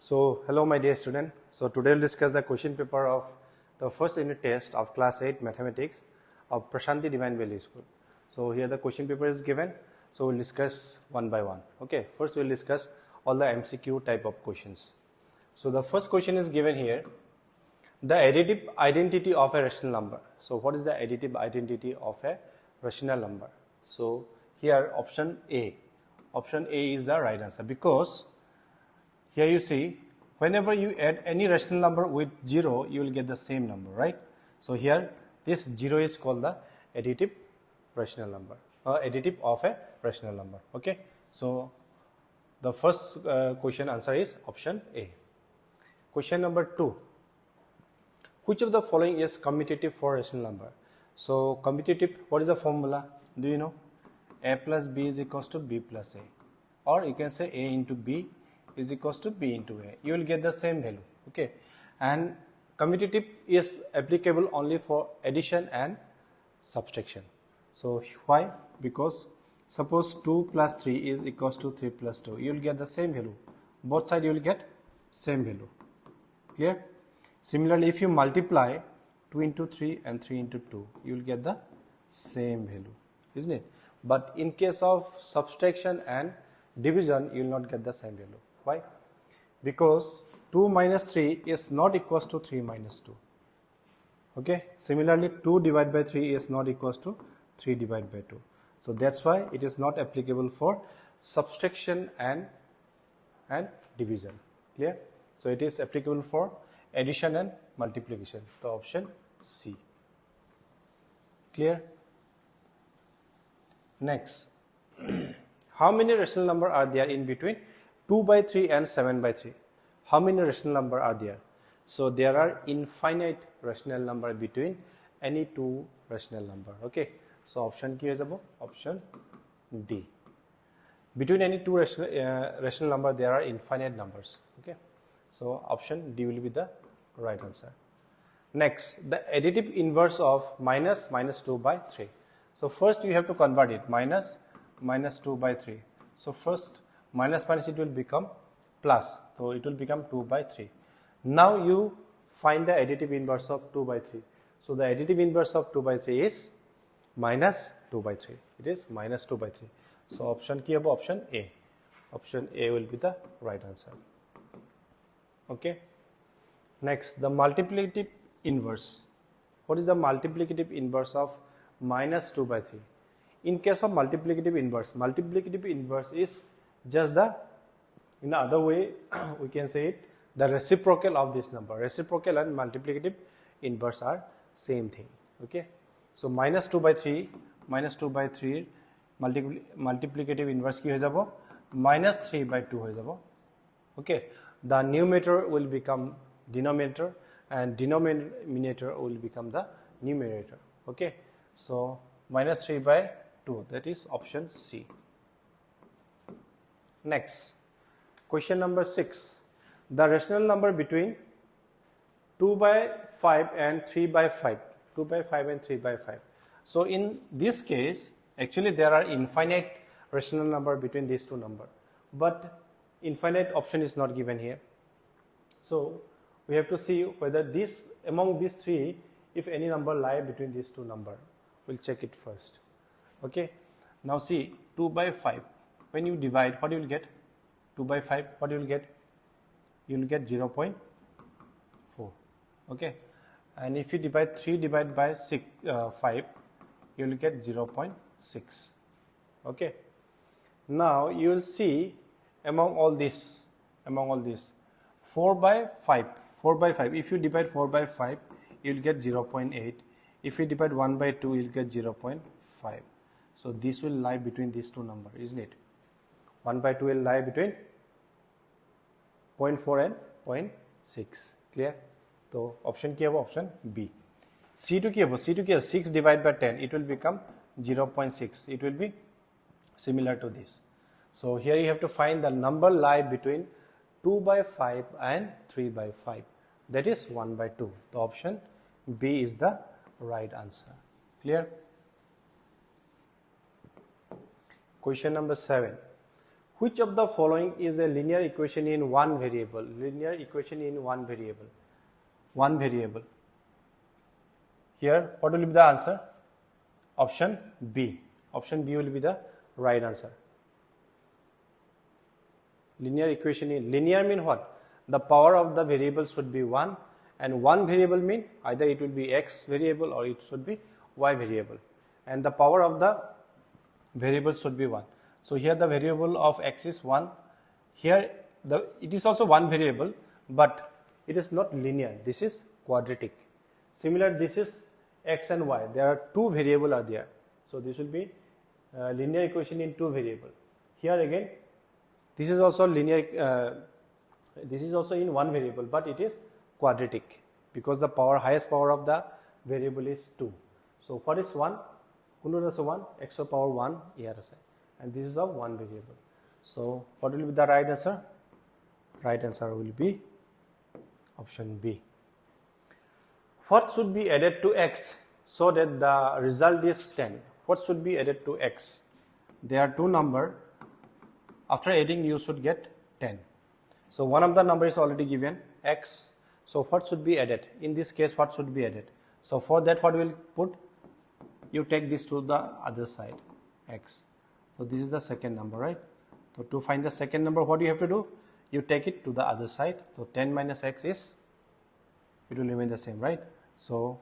So, hello my dear student. So, today we'll discuss the question paper of the first unit test of class 8 mathematics of Prashanti Divine Valley School. So, here the question paper is given. So, we'll discuss one by one. Okay, first we'll discuss all the MCQ type of questions. So, the first question is given here. The additive identity of a rational number. So, what is the additive identity of a rational number? So, here option A. Option A is the right answer because here you see, whenever you add any rational number with 0, you will get the same number, right? So here, this 0 is called the additive rational number, additive of a rational number, okay? So the first question answer is option A. Question number 2. Which of the following is commutative for rational number? So commutative, what is the formula? Do you know? A plus B is equals to B plus A. Or you can say A into B is equals to B into A. You will get the same value, okay? And commutative is applicable only for addition and subtraction. So why? Because suppose 2 plus 3 is equals to 3 plus 2. You will get the same value. Both sides you will get same value. Clear? Similarly, if you multiply 2 into 3 and 3 into 2, you will get the same value, isn't it? But in case of subtraction and division, you will not get the same value. Why? Because 2 minus 3 is not equals to 3 minus 2. Okay. Similarly, 2 divided by 3 is not equals to 3 divided by 2. So that's why it is not applicable for subtraction and division. Clear? So it is applicable for addition and multiplication. The option C. Clear? Next. How many rational numbers are there in between 2 by 3 and 7 by 3? How many rational numbers are there? So there are infinite rational numbers between any two rational number. Okay. So option Q is about option D. Between any two rational number, there are infinite numbers. Okay. So option D will be the right answer. Next, the additive inverse of minus 2 by 3. So first you have to convert it, minus 2 by 3. So first minus it will become plus, so it will become 2 by 3. Now you find the additive inverse of 2 by 3. So the additive inverse of 2 by 3 is minus 2 by 3. It is minus 2 by 3. So option key about option A. Option A will be the right answer. Okay. Next, the multiplicative inverse. What is the multiplicative inverse of minus 2 by 3? In case of multiplicative inverse is just the, in the other way we can say it, the reciprocal of this number. Reciprocal and multiplicative inverse are same thing. Okay. So minus 2 by 3 multiplicative inverse ki hoy jabo minus 3 by 2 hoy jabo. Okay. The numerator will become denominator and denominator will become the numerator. Okay. So minus 3 by 2, that is option C. Next, question number 6. The rational number between 2 by 5 and 3 by 5. 2 by 5 and 3 by 5. So in this case, actually there are infinite rational number between these two numbers. But infinite option is not given here. So we have to see whether this, among these three, if any number lie between these two numbers. We'll check it first. Okay. Now see, 2 by 5. When you divide, what you will get? 2 by 5, what you will get? You will get 0.4. Okay. And if you divide 3 divided by 5, you will get 0.6. Okay. Now you will see among all this, 4 by 5. If you divide 4 by 5, you will get 0.8. If you divide 1 by 2, you will get 0.5. So this will lie between these two numbers, isn't it? 1 by 2 will lie between 0.4 and 0.6. Clear? So option key option B. C2 key C2 key 6 divided by 10. It will become 0.6. It will be similar to this. So here you have to find the number lie between 2 by 5 and 3 by 5. That is 1 by 2. The option B is the right answer. Clear? Question number 7. Which of the following is a linear equation in one variable? Linear equation in one variable. One variable. Here, what will be the answer? Option B. Option B will be the right answer. Linear equation in linear mean what? The power of the variable should be 1, and one variable mean either it will be x variable or it should be y variable, and the power of the variable should be 1. So here the variable of x is 1. Here it is also one variable, but it is not linear. This is quadratic. Similar, this is x and y. There are two variable are there. So this will be linear equation in two variable. Here again, this is also linear. This is also in one variable, but it is quadratic because the highest power of the variable is 2. So what is 1? 1 x to power 1 here, and this is of one variable. So what will be the right answer? Right answer will be option B. What should be added to x so that the result is 10? What should be added to x? There are two numbers. After adding, you should get 10. So one of the number is already given, x. So what should be added? In this case, what should be added? So for that, what we will put? You take this to the other side, x. So this is the second number, right? So to find the second number, what you have to do? You take it to the other side. So 10 minus x is, it will remain the same, right? So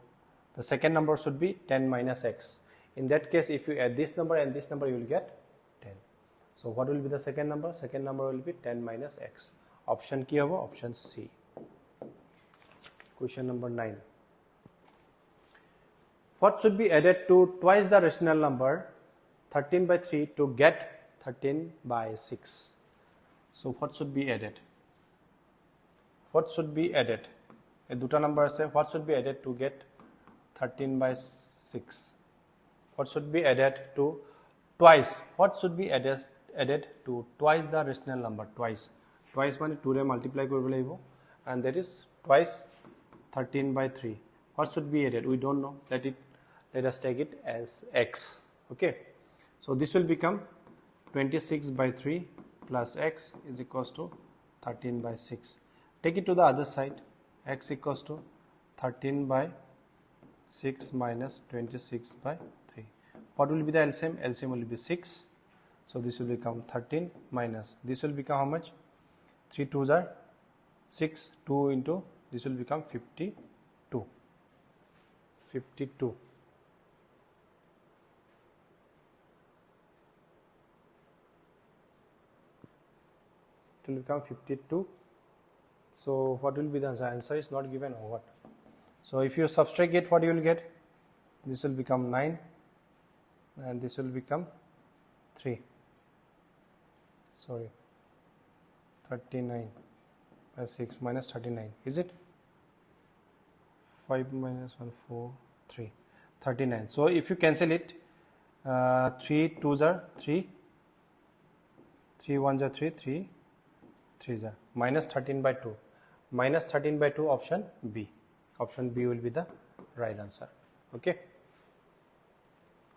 the second number should be 10 minus x. In that case, if you add this number and this number, you will get 10. So what will be the second number? Second number will be 10 minus x. Option key hobo, option C. Question number 9. What should be added to twice the rational number 13 by 3 to get 13 by 6? So what should be added? What should be added? A duta number say what should be added to get 13 by 6? What should be added to twice? What should be added to twice the rational number? Twice means 2 re multiply korbo lagibo, and that is twice 13 by 3. What should be added? We don't know. Let us take it as x. Okay. So this will become 26 by 3 plus x is equals to 13 by 6. Take it to the other side. X equals to 13 by 6 minus 26 by 3. What will be the LCM? LCM will be 6. So this will become 13 minus. This will become how much? 3 2s are 6. 2 into this will become 52. 52. It will become 52. So what will be the answer? Answer is not given or what? So if you subtract it, what you will get? This will become 9 and this will become 3. Sorry, 39 by 6 minus 39. Is it? 5 minus 1, 4, 3. 39. So if you cancel it, 3 2s are 3. 3 1s are 3. 3 3s are minus 13 by 2. Minus 13 by 2, option B. Option B will be the right answer. Okay.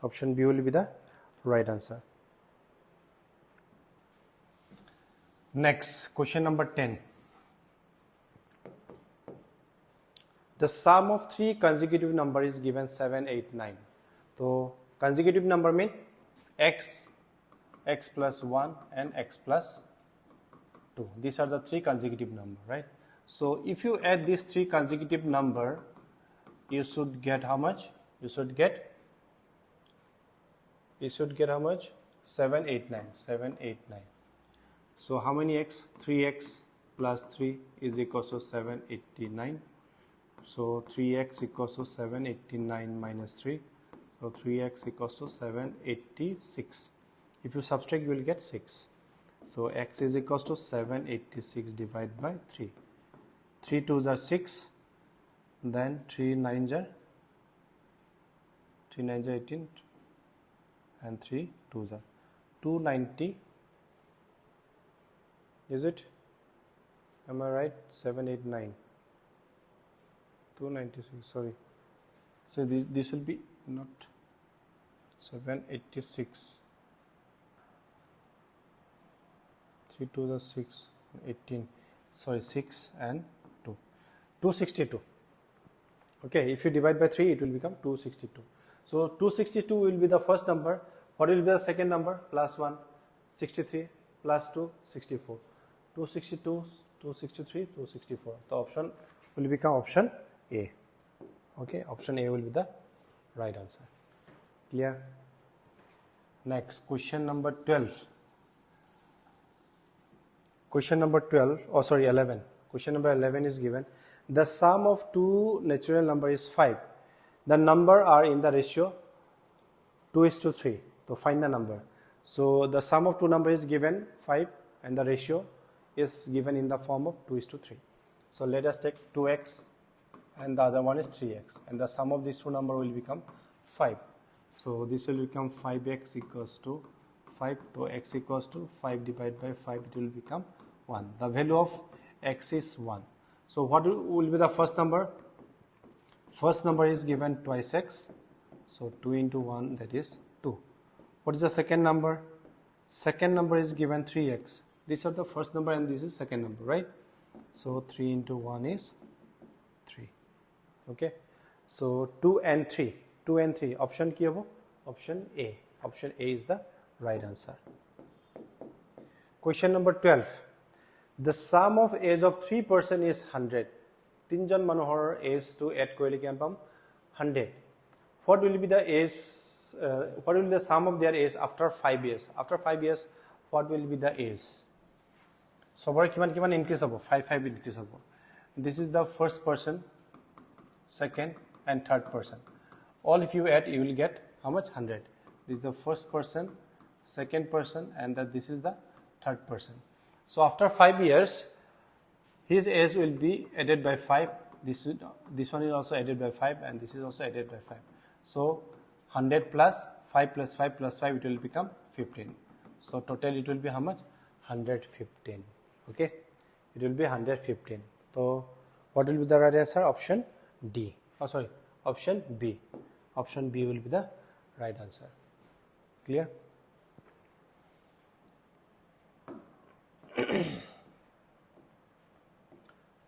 Option B will be the right answer. Next, question number 10. The sum of three consecutive number is given 7, 8, 9. So consecutive number mean x, x plus 1 and x plus 2. These are the three consecutive number, right? So if you add these three consecutive number, you should get how much? You should get how much? 7, 8, 9. 7, 8, 9. So how many x? 3x plus 3 is equals to 789. So 3x equals to 789 minus 3. So 3x equals to 786. If you subtract, you will get 6. So x is equals to 786 divided by 3. 3 2s are 6. Then 3 9s are 18. And 3 2s are 290. Is it? Am I right? 789. 296. Sorry. So this will be not 786. 3 to the 6, 18, sorry, 6 and 2. 262. Okay, if you divide by 3, it will become 262. So 262 will be the first number. What will be the second number? Plus 1, 63, plus 2, 64. 262, 263, 264. The option will become option A. Okay, option A will be the right answer. Clear? Next, question number 12. Question number 12, oh sorry, 11. Question number 11 is given. The sum of two natural numbers is 5. The number are in the ratio 2:3. So find the number. So the sum of two numbers is given 5 and the ratio is given in the form of 2:3. So let us take 2x and the other one is 3x, and the sum of these two numbers will become 5. So this will become 5x equals to 5. So x equals to 5 divided by 5, it will become 1. The value of x is 1. So what will be the first number? First number is given twice x. So 2 into 1, that is 2. What is the second number? Second number is given 3x. These are the first number and this is second number, right? So 3 into 1 is 3. Okay. So 2 and 3. 2 and 3. Option ki hobo? Option A. Option A is the right answer. Question number 12. The sum of age of 3 person is 100. 3 জন মানুহৰ age to add কৰিলে কিমান পাম? 100. What will be the age? What will be the sum of their age after 5 years? After 5 years, what will be the age? সবৰে কিমান increase হ'ব? 5 increase হ'ব. This is the first person, second and third person. All if you add, you will get how much? 100. This is the first person, second person, and this is the third person. So after 5 years, his age will be added by 5. This one is also added by 5, and this is also added by 5. So 100 plus 5 plus 5 plus 5, it will become 15. So total it will be how much? 115. Okay, it will be 115. So what will be the right answer? Option D. Oh sorry, option B. Option B will be the right answer. Clear?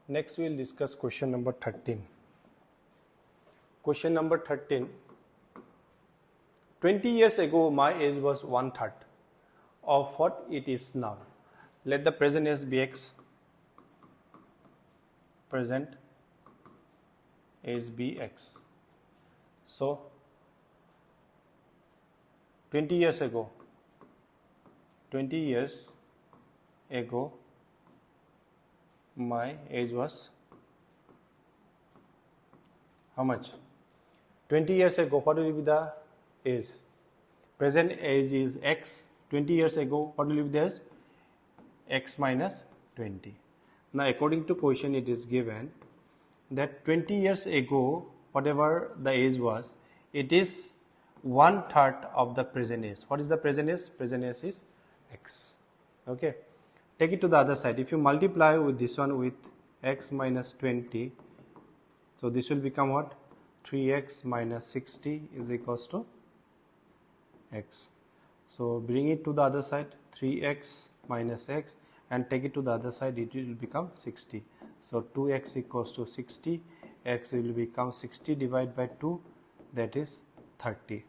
Next we will discuss question number 13. Question number 13. 20 years ago my age was 1/3 of what it is now. Let the present age be x. Present age be x. So 20 years ago my age was how much? 20 years ago, what will be the age? Present age is x. 20 years ago, what will be the age? X minus 20. Now according to question, it is given that 20 years ago, whatever the age was, it is 1/3 of the present age. What is the present age? Present age is x. Okay. Take it to the other side. If you multiply with this one with x minus 20, so this will become what? 3x minus 60 is equals to x. So bring it to the other side, 3x minus x, and take it to the other side, it will become 60. So 2x equals to 60, x will become 60 divided by 2, that is 30.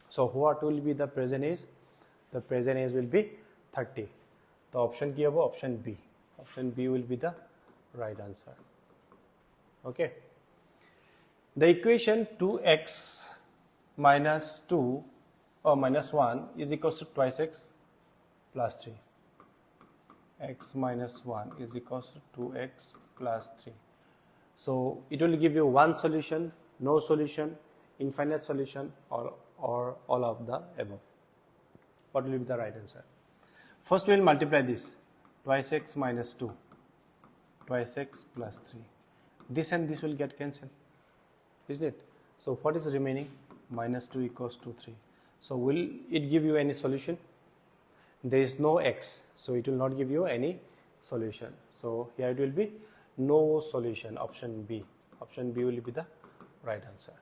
So what will be the present age? The present age will be 30. The option ki hobo? Option B. Option B will be the right answer. Okay. The equation 2x minus 2 or minus 1 is equals to twice x plus 3. X minus 1 is equals to 2x plus 3. So it will give you one solution, no solution, infinite solution, or all of the above. What will be the right answer? First we will multiply this. Twice x minus 2. Twice x plus 3. This and this will get cancelled. Isn't it? So what is remaining? Minus 2 equals to 3. So will it give you any solution? There is no x. So it will not give you any solution. So here it will be no solution. Option B. Option B will be the right answer.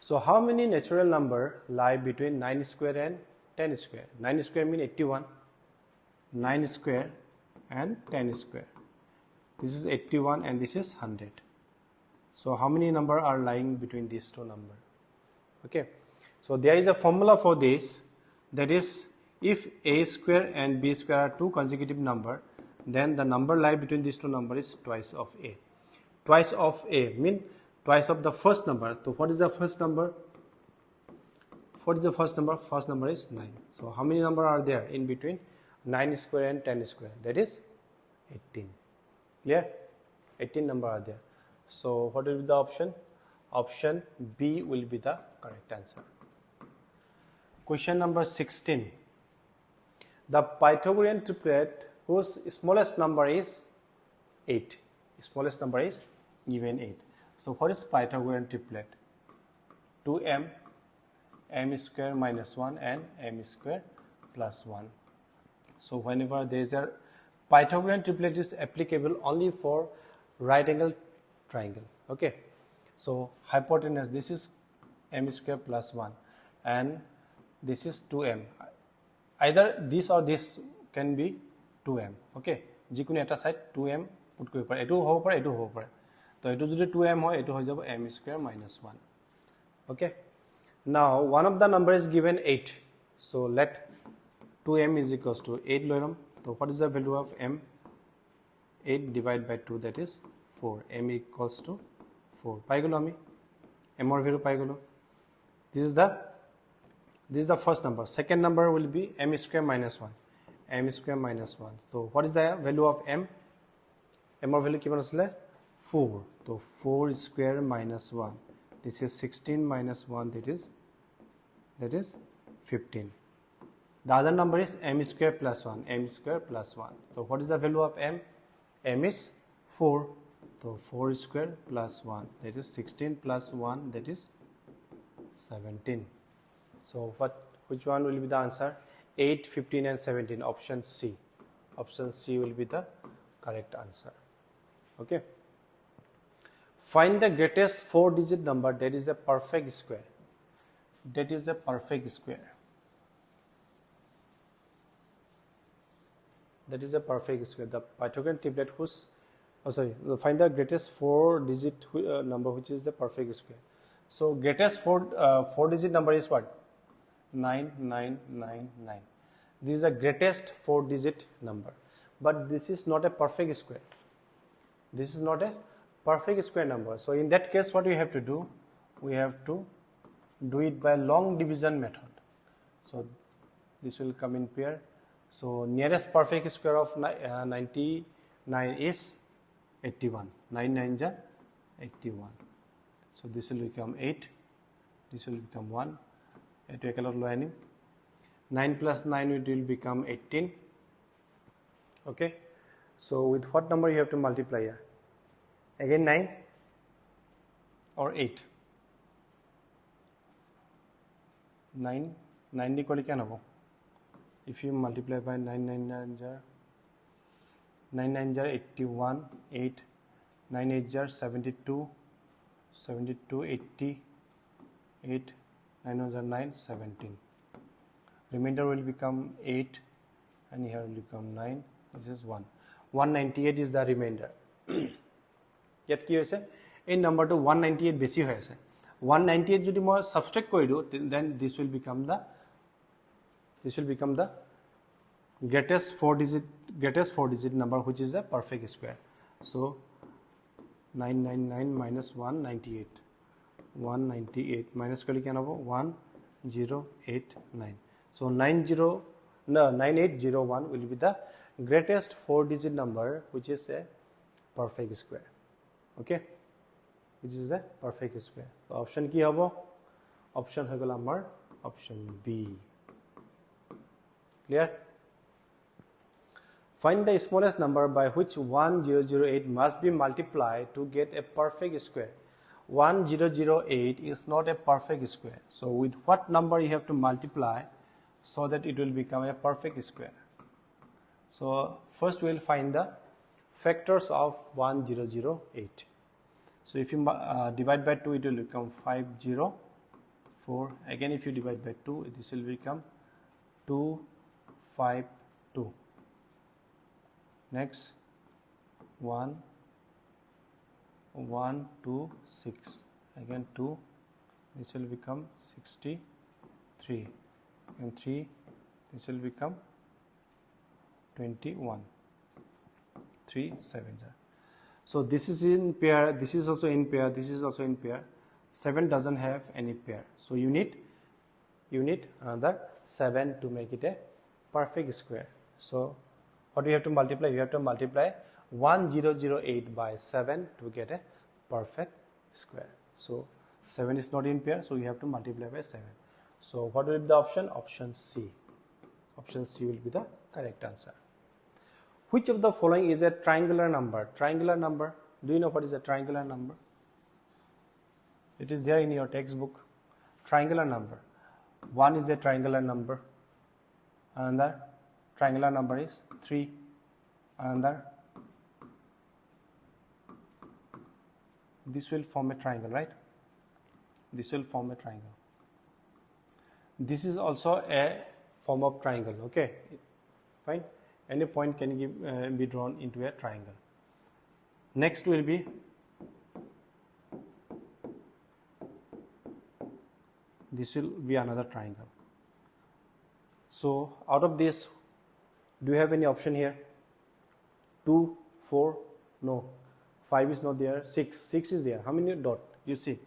So how many natural number lie between 9 square and 10 square? 9 square means 81. 9 square and 10 square. This is 81 and this is 100. So how many numbers are lying between these two numbers? Okay. So there is a formula for this, that is, if a square and b square are two consecutive numbers, then the number lying between these two numbers is twice of a. Twice of a means twice of the first number. So what is the first number? What is the first number? First number is 9. So how many numbers are there in between 9 square and 10 square? That is 18. Clear? 18 numbers are there. So what will be the option? Option B will be the correct answer. Question number 16. The Pythagorean triplet whose smallest number is 8. Smallest number is given 8. So what is Pythagorean triplet? 2m, m square minus 1 and m square plus 1. So whenever there is a Pythagorean triplet is applicable only for right angle triangle. Okay. So hypotenuse, this is m square plus 1 and this is 2m. Either this or this can be 2m. Okay. যিকোনো এটা side 2m put কৰিব পাৰে, এটো হ'ব পাৰে, এটো হ'ব পাৰে। তো এটো যদি 2m হয়, এটো হৈ যাব m square minus 1. Okay. Now one of the number is given 8. So let 2m is equals to 8 লৈ লম। So what is the value of m? 8 divided by 2, that is 4. m equals to 4. পাই গলো আমি m or value পাই গলো। This is the first number. Second number will be m square minus 1. m square minus 1. So what is the value of m? m or value কিমান আছিল? 4. So 4 square minus 1. This is 16 minus 1, that is 15. The other number is m square plus 1. m square plus 1. So what is the value of m? m is 4. So 4 square plus 1, that is 16 plus 1, that is 17. So which one will be the answer? 8, 15 and 17. Option C. Option C will be the correct answer. Okay. Find the greatest 4-digit number that is a perfect square. That is a perfect square. That is a perfect square. The Pythagorean triplet whose, find the greatest 4-digit number which is the perfect square. So greatest 4-digit number is what? 9999. This is the greatest 4-digit number. But this is not a perfect square. This is not a perfect square number. So in that case, what we have to do? We have to do it by long division method. So this will come in pair. So nearest perfect square of 99 is 81. 9 9 ja 81. So this will become 8. This will become 1. 9 plus 9 it will become 18. Okay. So with what number you have to multiply here? Again 9 or 8? 9 equal to क्या if you multiply by 9 9 jar 81, 8 9 8 jar 72, 80, 8 9 1 jar 9, 17. Remainder will become 8 and here will become 9. This is 1. 198 is the remainder. Yet কি হৈছে এই নাম্বাৰটো 198 বেছি হৈ আছে 198 যদি মই সাবট্ৰেক্ট কৰি দিও then this will become the greatest 4-digit number which is a perfect square. So 999 minus 198 minus kali kian hobo 1089. So 9801 will be the greatest 4-digit number which is a perfect square. Okay, which is a perfect square. So option ki hobo? Option hoy gol amar option B. Clear? Find the smallest number by which 1008 must be multiplied to get a perfect square. 1008 is not a perfect square. So with what number you have to multiply so that it will become a perfect square? So first we will find the factors of 1008. So if you divide by 2, it will become 504. Again, if you divide by 2, this will become 252. next 1 1 2 6, again 2, this will become 63, and 3, this will become 21, 3 7s. So this is in pair, this is also in pair, this is also in pair. 7 doesn't have any pair, so you need another 7 to make it a perfect square. So what do you have to multiply? You have to multiply 1008 by 7 to get a perfect square. So 7 is not in pair, so you have to multiply by 7. So what will be the option? Option C. Option C will be the correct answer. Which of the following is a triangular number? Triangular number. Do you know what is a triangular number? It is there in your textbook. Triangular number. 1 is a triangular number. Another triangular number is 3. Another. This will form a triangle, right? This will form a triangle. This is also a form of triangle. Okay, fine. Any point can be drawn into a triangle. Next will be this will be another triangle. So out of this, do you have any option here? 2, 4, no. 5 is not there. 6 is there. How many dot? You see,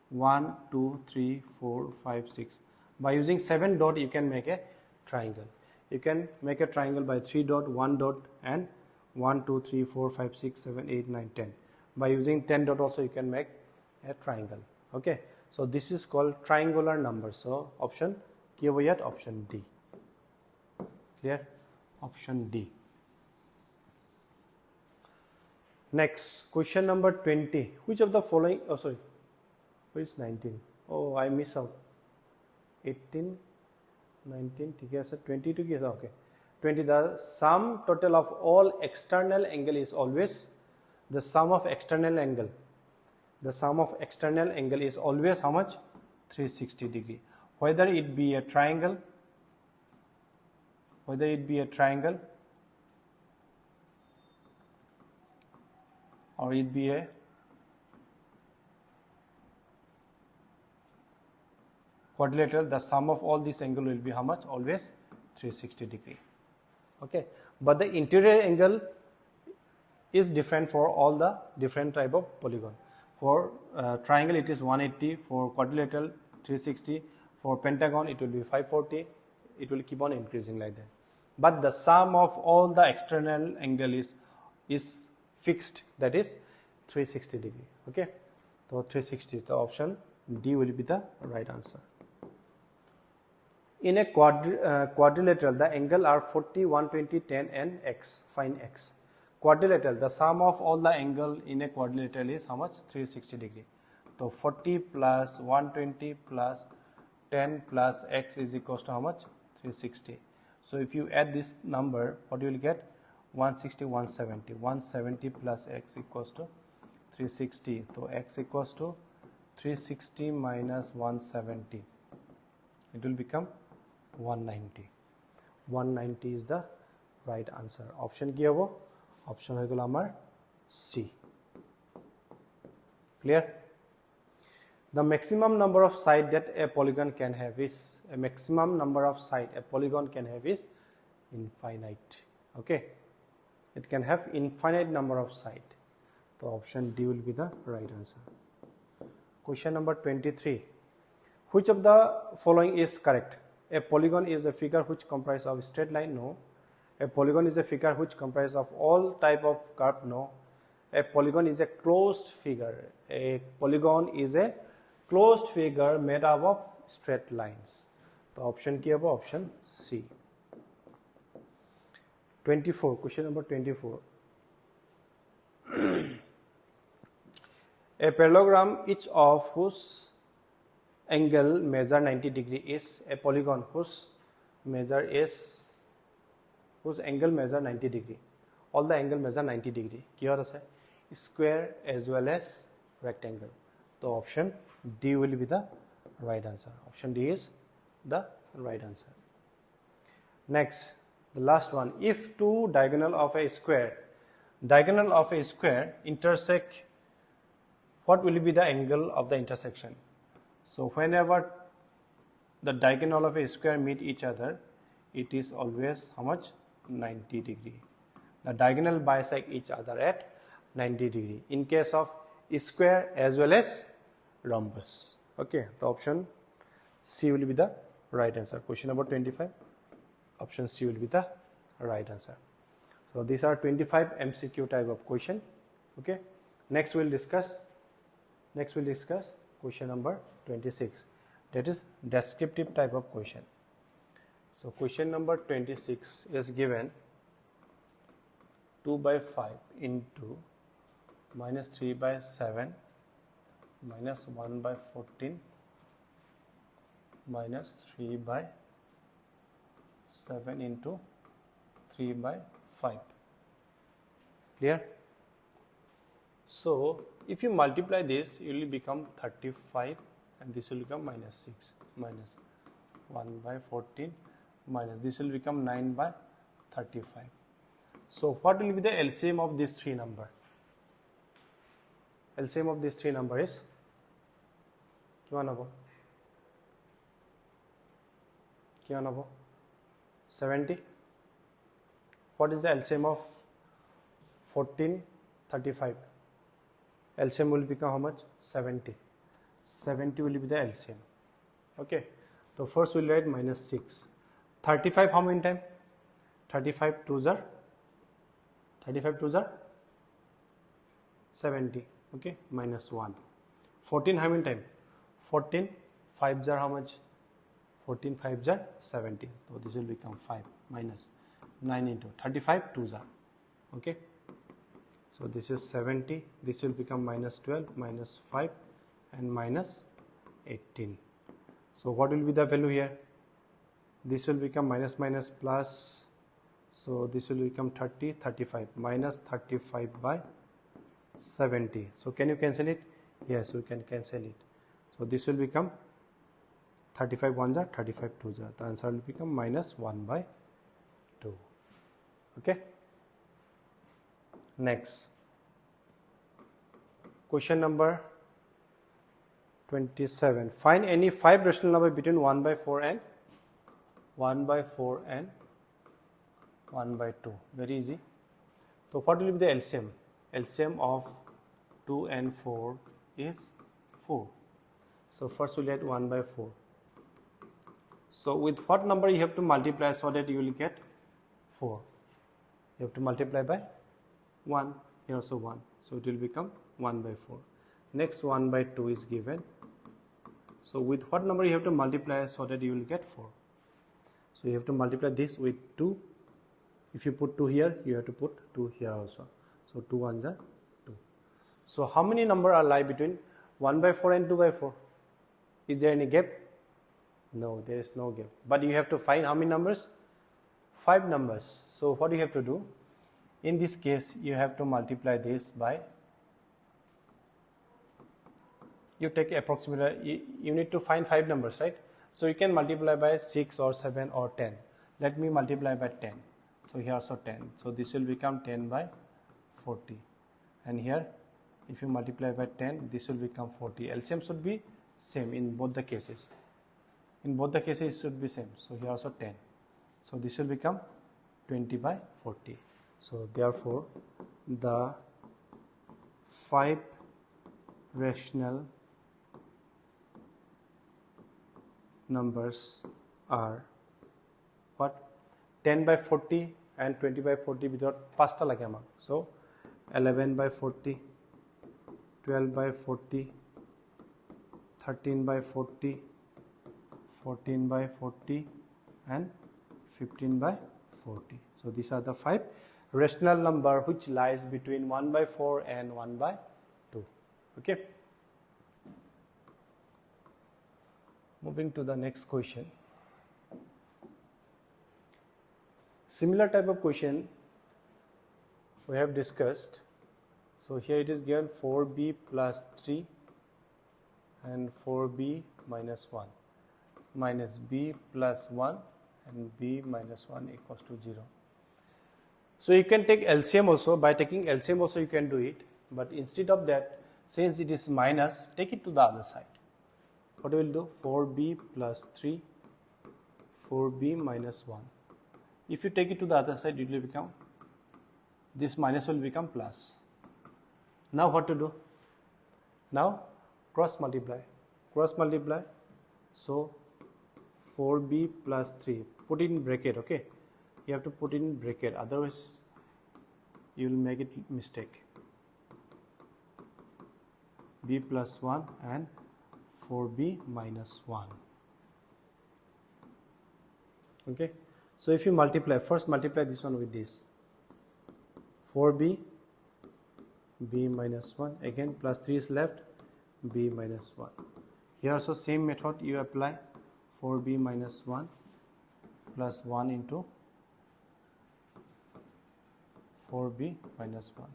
1, 2, 3, 4, 5, 6. By using 7 dot, you can make a triangle. You can make a triangle by 3 dot, 1 dot, and 1, 2, 3, 4, 5, 6, 7, 8, 9, 10. By using 10 dot also, you can make a triangle. Okay. So this is called triangular number. So option option D. Clear? Option D. Next, question number 20. Which of the following, oh sorry, where is 19? Oh, I miss out. 18, 19, 22, okay. 20, the sum total of all external angle is always the sum of external angle. The sum of external angle is always how much? 360 degree. Whether it be a triangle, or it be a quadrilateral, the sum of all this angle will be how much? Always 360 degree. Okay, but the interior angle is different for all the different type of polygon. For triangle it is 180, for quadrilateral 360, for pentagon it will be 540, it will keep on increasing like that. But the sum of all the external angle is fixed, that is 360 degree. Okay, so 360, the option D will be the right answer. In a quadrilateral, the angle are 40, 120, 10 and x. Find x. Quadrilateral, the sum of all the angle in a quadrilateral is how much? 360 degree. So 40 plus 120 plus 10 plus x is equals to how much? 360. So if you add this number, what you will get? 160, 170. 170 plus x equals to 360. So x equals to 360 minus 170. It will become 190. 190 is the right answer. Option ki hobo? Option hoy golo amar C. Clear? The maximum number of sides that a polygon can have is infinite. Okay, it can have infinite number of sides. So option D will be the right answer. Question number 23. Which of the following is correct? A polygon is a figure which comprises of straight line? No. A polygon is a figure which comprises of all type of curve? No. A polygon is a closed figure. A polygon is a closed figure made up of straight lines. The option ki hobo? Option C. 24. Question number 24. A parallelogram, each of whose angle measure 90 degree is a polygon whose angle measure 90 degree. All the angle measure 90 degree. Kiyor ase? Square as well as rectangle. So option D will be the right answer. Option D is the right answer. Next, The last one, if two diagonal of a square intersect, what will be the angle of the intersection? So whenever the diagonal of a square meet each other, it is always how much? 90 degree. The diagonal bisect each other at 90 degree in case of square as well as rhombus. Okay, the option C will be the right answer. Question number 25, option C will be the right answer. So these are 25 MCQ type of question. Okay, next we'll discuss question number 26, that is descriptive type of question. So question number 26 is given 2 by 5 into minus 3 by 7 minus 1 by 14 minus 3 by 7 into 3 by 5. Clear? So if you multiply this, it will become 35 and this will become minus 6 minus 1 by 14 minus this will become 9 by 35. So what will be the LCM of these three number? LCM of these three number is 70. What is the LCM of 14, 35? LCM will become how much? 70. 70 will be the LCM. Okay. So first we'll write minus 6. 35 how many times? 35 2s are 70. Okay. Minus 1. 14 how many times? 14 5s are how much? 14 5s are 70. So this will become 5 minus 9 into 35 2s are. Okay. So this is 70. This will become minus 12 minus 5 and minus 18. So what will be the value here? This will become minus minus plus. So this will become 30 35 minus 35 by 70. So can you cancel it? Yes, we can cancel it. So this will become 35 1s are 35 2s are. The answer will become minus 1 by 2. Okay. Next. Question number 27. Find any 5 rational number between 1 by 4 and 1 by 4 and 1 by 2. Very easy. So what will be the LCM? LCM of 2 and 4 is 4. So first we'll get 1 by 4. So with what number you have to multiply so that you will get 4? You have to multiply by 1. Here also 1. So it will become 1 by 4. Next 1 by 2 is given. So with what number you have to multiply so that you will get 4? So you have to multiply this with 2. If you put 2 here, you have to put 2 here also. So 2 1s are 2. So how many number are lie between 1 by 4 and 2 by 4? Is there any gap? No, there is no gap. But you have to find how many numbers? 5 numbers. So what you have to do? In this case, you have to multiply this by, you take approximately, you need to find 5 numbers, right? So you can multiply by 6 or 7 or 10. Let me multiply by 10. So here also 10. So this will become 10 by 40. And here, if you multiply by 10, this will become 40. LCM should be same in both the cases. In both the cases, it should be same. So here also 10. So this will become 20 by 40. So therefore, the 5 rational numbers are what? 10 by 40 and 20 by 40 without pasta lage amak. So 11 by 40, 12 by 40, 13 by 40, 14 by 40 and 15 by 40. So these are the 5 rational number which lies between 1 by 4 and 1 by 2. Okay. Moving to the next question. Similar type of question we have discussed. So here it is given 4b plus 3 and 4b minus 1 minus b plus 1 and b minus 1 equals to 0. So you can take LCM also. By taking LCM also you can do it, but instead of that, since it is minus, take it to the other side. What we will do? 4b plus 3, 4b minus 1. If you take it to the other side, it will become, this minus will become plus. Now what to do? Now cross multiply. Cross multiply. So 4b plus 3. Put it in bracket, okay? You have to put in bracket, otherwise you will make it mistake. b plus 1 and 4b minus 1. Okay, so if you multiply, first multiply this one with this, 4b, b minus 1, again plus 3 is left, b minus 1. Here also same method you apply, 4b minus 1 plus 1 into 4b minus 1.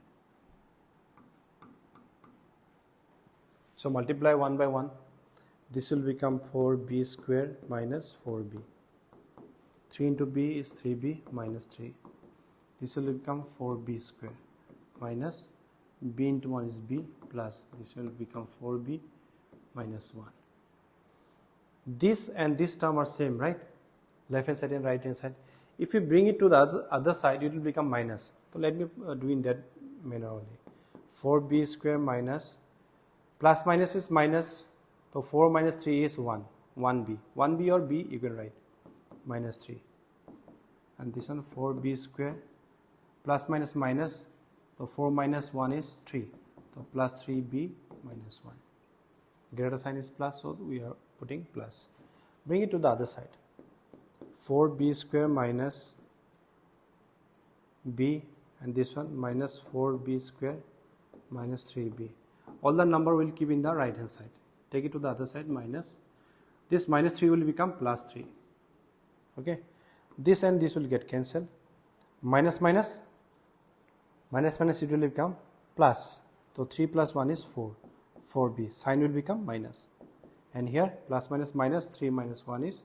So multiply 1 by 1. This will become 4b square minus 4b. 3 into b is 3b minus 3. This will become 4b square minus b into 1 is b plus this will become 4b minus 1. This and this term are same, right? Left hand side and right hand side. If you bring it to the other side, it will become minus. So let me do in that manner only. 4b square minus, plus minus is minus, so 4 minus 3 is 1, 1b. 1b or b you can write, minus 3. And this one 4b square, plus minus minus, so 4 minus 1 is 3. So plus 3b minus 1. Greater sign is plus, so we are putting plus. Bring it to the other side. 4b square minus b, and this one minus 4b square minus 3b. All the number will keep in the right hand side. Take it to the other side, minus. This minus 3 will become plus 3. Okay. This and this will get cancelled. Minus minus, minus minus it will become plus. So 3 plus 1 is 4. 4b. Sign will become minus. And here plus minus minus, 3 minus 1 is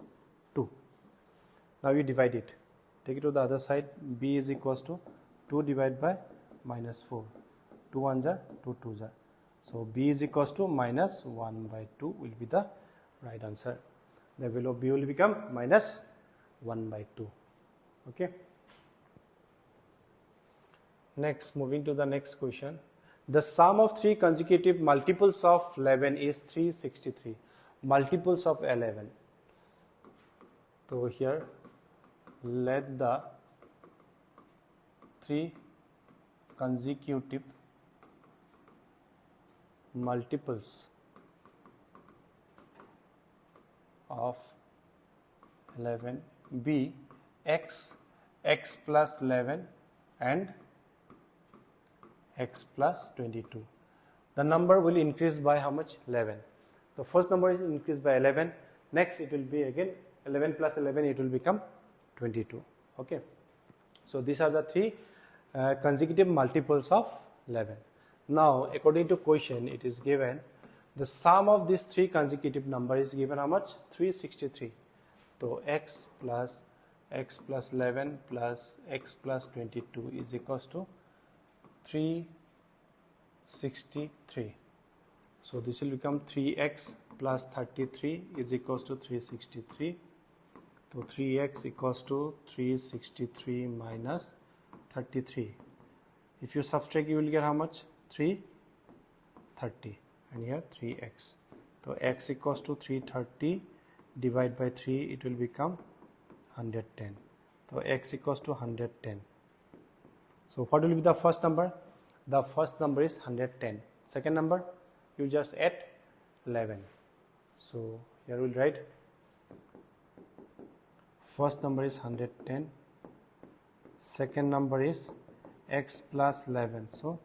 2. Now you divide it. Take it to the other side. b is equals to 2 divided by minus 4. 2 1s are 2 2s are. So b is equals to minus 1 by 2 will be the right answer. The value of b will become minus 1 by 2. Okay. Next, moving to the next question. The sum of 3 consecutive multiples of 11 is 363. Multiples of 11. So here, let the 3 consecutive multiples of 11 be x, x plus 11 and x plus 22. The number will increase by how much? 11. The first number is increased by 11. Next it will be again 11 plus 11, it will become 22. Okay. So these are the 3 consecutive multiples of 11. Now according to question, it is given the sum of these 3 consecutive number is given how much? 363. So x plus 11 plus x plus 22 is equals to 363. So this will become 3x plus 33 is equals to 363. So 3x equals to 363 minus 33. If you subtract, you will get how much? 330. And here 3x. So x equals to 330 divided by 3, it will become 110. So x equals to 110. So what will be the first number? The first number is 110. Second number, you just add 11. So here we will write first number is 110. Second number is x plus 11. So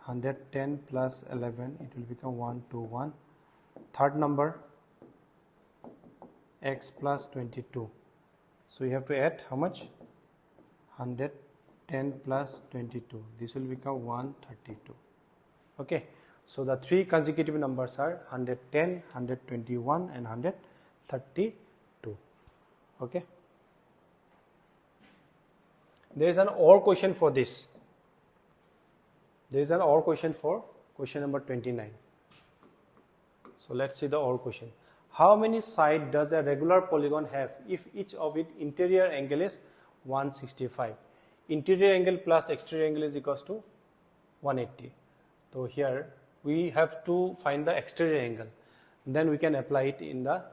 110 plus 11, it will become 121. Third number, x plus 22. So you have to add how much? 110 plus 22. This will become 132. Okay. So the 3 consecutive numbers are 110, 121 and 132. Okay. there is an OR question for this. There is an OR question for question number 29. So let's see the OR question. How many sides does a regular polygon have if each of its interior angle is 165? Interior angle plus exterior angle is equals to 180. So here we have to find the exterior angle. Then we can apply it in the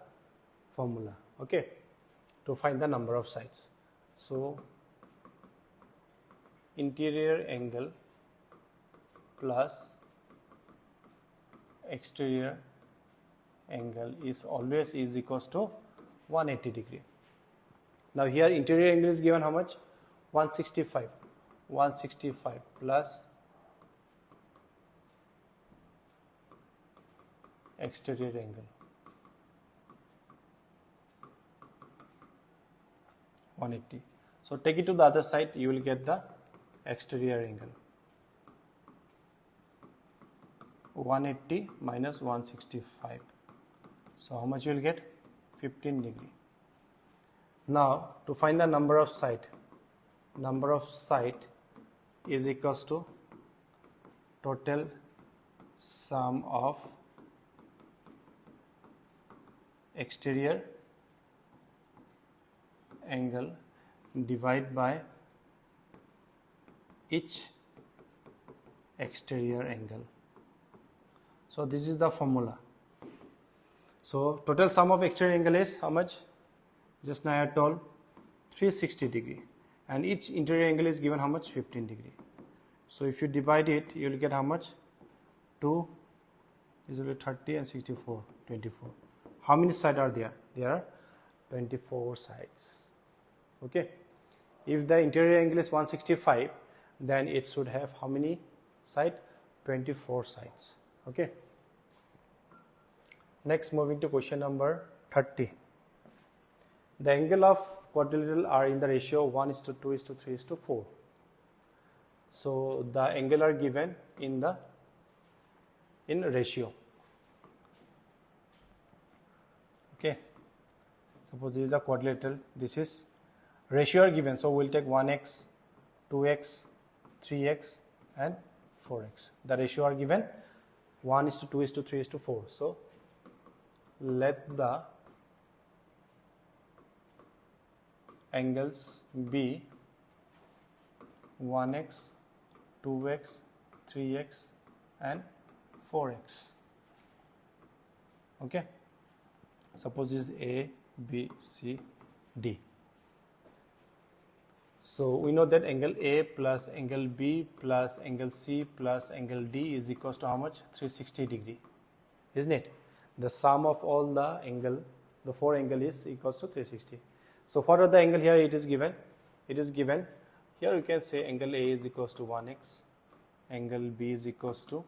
formula, okay, to find the number of sides. So interior angle plus exterior angle is always is equals to 180 degree. Now here interior angle is given how much? 165. 165 plus exterior angle 180. So take it to the other side, you will get the exterior angle. 180 minus 165. So how much you will get? 15 degree. Now to find the number of side is equals to total sum of exterior angle divided by each exterior angle. So this is the formula. So total sum of exterior angle is how much? Just now I told 360 degree, and each interior angle is given how much? 15 degree. So if you divide it, you will get how much? 2 is equal to 30 and 64, 24. How many sides are there? There are 24 sides. Okay. If the interior angle is 165, then it should have how many sides? 24 sides. Okay. Next, moving to question number 30. The angle of quadrilateral are in the ratio 1:2:3:4. So the angle are given in ratio. Okay. Suppose this is the quadrilateral. This is ratio are given. So we'll take 1x, 2x, 3x, and 4x. The ratio are given 1:2:3:4. So let the angles be 1x, 2x, 3x, and 4x. Okay. Suppose this is A, B, C, D. So we know that angle A plus angle B plus angle C plus angle D is equals to how much? 360 degree, isn't it? The sum of all the angle, the four angle is equals to 360. So what are the angle here? It is given. It is given. Here you can say angle A is equals to 1x, angle B is equals to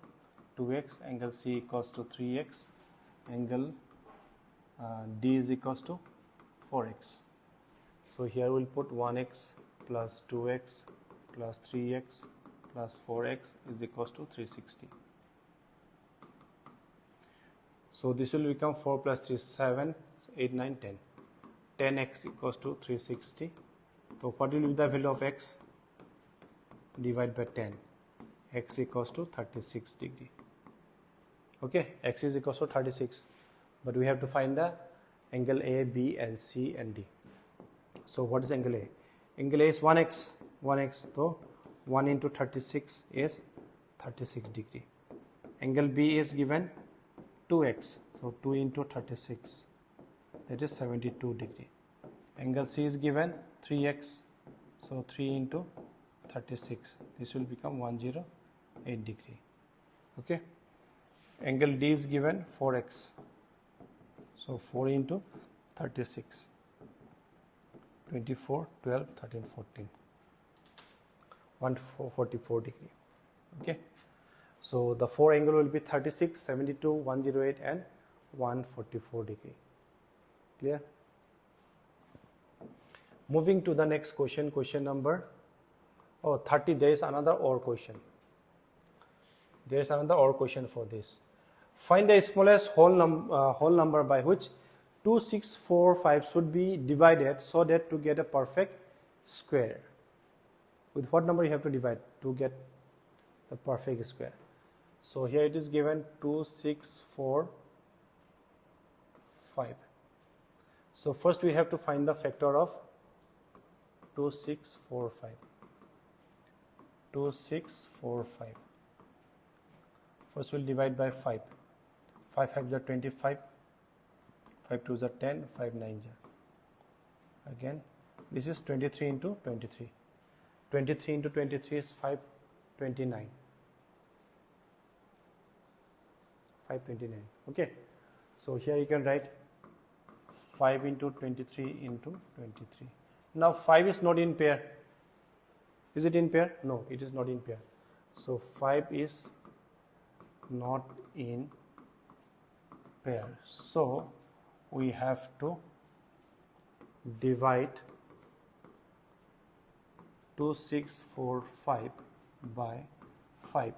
2x, angle C equals to 3x, angle D is equals to 4x. So here we'll put 1x plus 2x plus 3x plus 4x is equals to 360. So this will become 4 plus 3 7, 8, 9, 10. 10x equals to 360. So what will be the value of x? Divide by 10. X equals to 36 degree. Okay, x is equals to 36. But we have to find the angle A, B, and C, and D. So what is angle A? Angle A is 1x. 1x. So 1 into 36 is 36 degree. Angle B is given 2x. So 2 into 36. That is 72 degree. Angle C is given 3x. So 3 into 36. This will become 108 degree. Okay. Angle D is given 4x. So 4 into 36. 24, 12, 13, 14. 144 degree. Okay. So the four angle will be 36, 72, 108 and 144 degree. Clear? Moving to the next question, question number 30. There is another OR question. There is another OR question for this. Find the smallest whole number by which 2, 6, 4, 5 should be divided so that to get a perfect square. With what number you have to divide to get the perfect square? So here it is given 2, 6, 4, 5. So first we have to find the factor of 2, 6, 4, 5. 2, 6, 4, 5. First we'll divide by 5. 5 5 is 25. 5 2 is 10. 5 9 is. Again, this is 23 into 23. 23 into 23 is 529. 529. Okay. So here you can write 5 into 23 into 23. Now 5 is not in pair. Is it in pair? No, it is not in pair. So 5 is not in pair. So we have to divide 2, 6, 4, 5 by 5.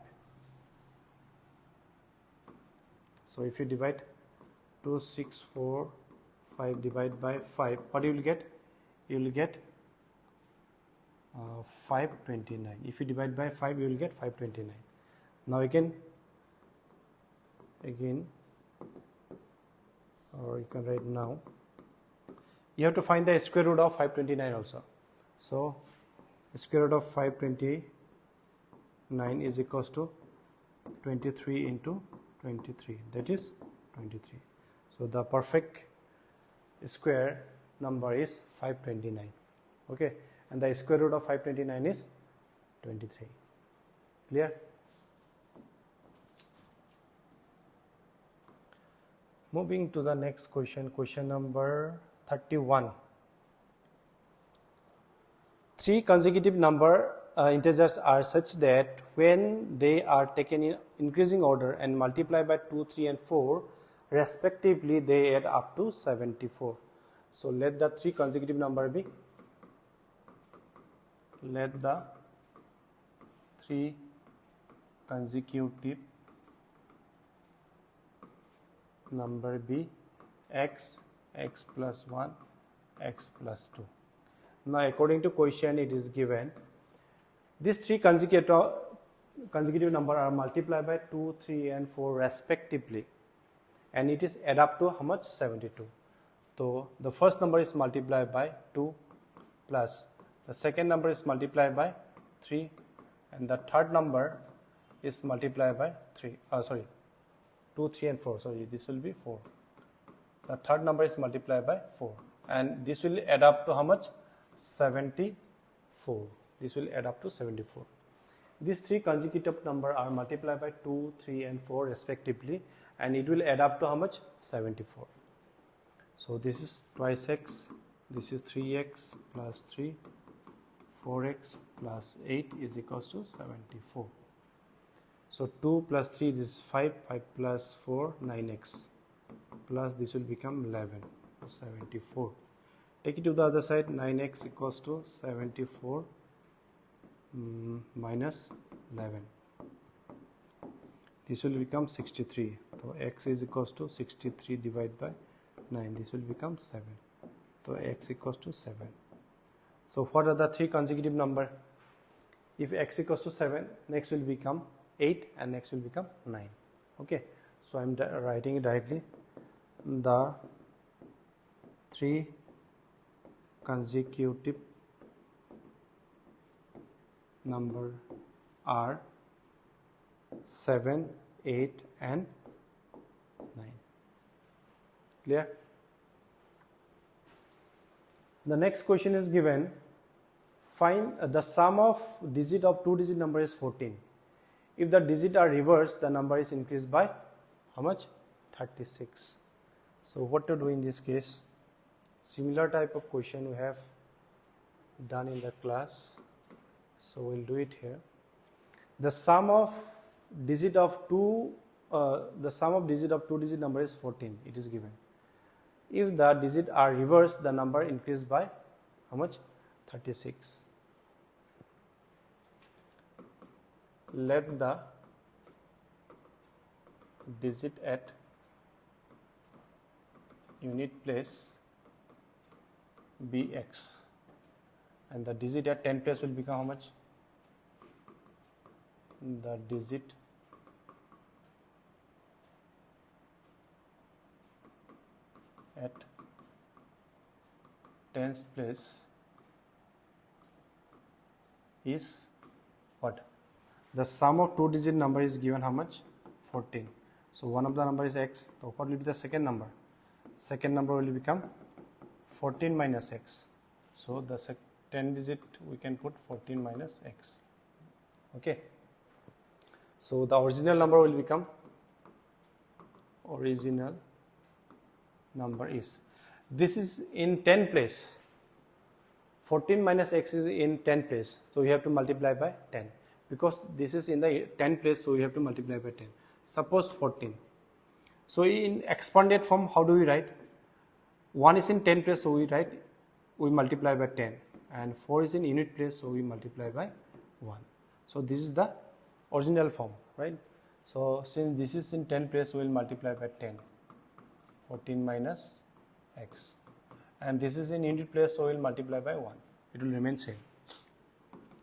So if you divide 2, 6, 4, 5 divide by 5, what you will get? You will get 529. If you divide by 5, you will get 529. Now again, or you can write now. You have to find the square root of 529 also. So square root of 529 is equals to 23 into 23. That is 23. So the perfect square number is 529. Okay, and the square root of 529 is 23. Clear? Moving to the next question, question number 31. 3 consecutive integers are such that when they are taken in increasing order and multiplied by 2, 3 and 4 respectively, they add up to 74. So let the 3 consecutive number be, let the 3 consecutive number be x, x plus 1, x plus 2. Now according to question it is given these 3 consecutive number are multiplied by 2, 3 and 4 respectively, and it is add up to how much? 72. So the first number is multiplied by 2 plus the second number is multiplied by 3 and the third number is multiplied by 2, 3 and 4. Sorry, this will be 4. The third number is multiplied by 4 and this will add up to how much? 74. This will add up to 74. These 3 consecutive numbers are multiplied by 2, 3 and 4 respectively, and it will add up to how much? 74. So this is twice x, this is 3x plus 3, 4x plus 8 is equals to 74. So 2 plus 3 this is 5, 5 plus 4 9x plus this will become 11, 74. Take it to the other side, 9x equals to 74 minus 11. This will become 63. So x is equals to 63 divided by 9. This will become 7. So x equals to 7. So what are the 3 consecutive number? If x equals to 7, next will become 8 and next will become 9. Okay. So I am writing it directly. The 3 consecutive number are 7, 8 and 9. Clear? The next question is given, find the sum of digit of 2-digit number is 14. If the digit are reversed, the number is increased by how much? 36. So what to do in this case? Similar type of question we have done in the class. So we'll do it here. The sum of digit of 2-digit number is 14. It is given. If the digit are reversed, the number increased by how much? 36. Let the digit at unit place be x, and the digit at 10 place will become how much? the digit at tens place is what? The sum of two digit number is given how much? 14. So one of the number is x. So what will be the second number? Second number will become 14 minus x. So the 10 digit we can put 14 minus x. Okay. So the original number will become, original number is, this is in 10 place. 14 minus x is in 10 place. So we have to multiply by 10. Because this is in the 10 place, so we have to multiply by 10. Suppose 14. So in expanded form, how do we write? 1 is in 10 place, so we multiply by 10. And 4 is in unit place, so we multiply by 1. So this is the original form, right? So since this is in 10 place, we will multiply by 10. 14 minus x. And this is in unit place, so we will multiply by 1. It will remain same.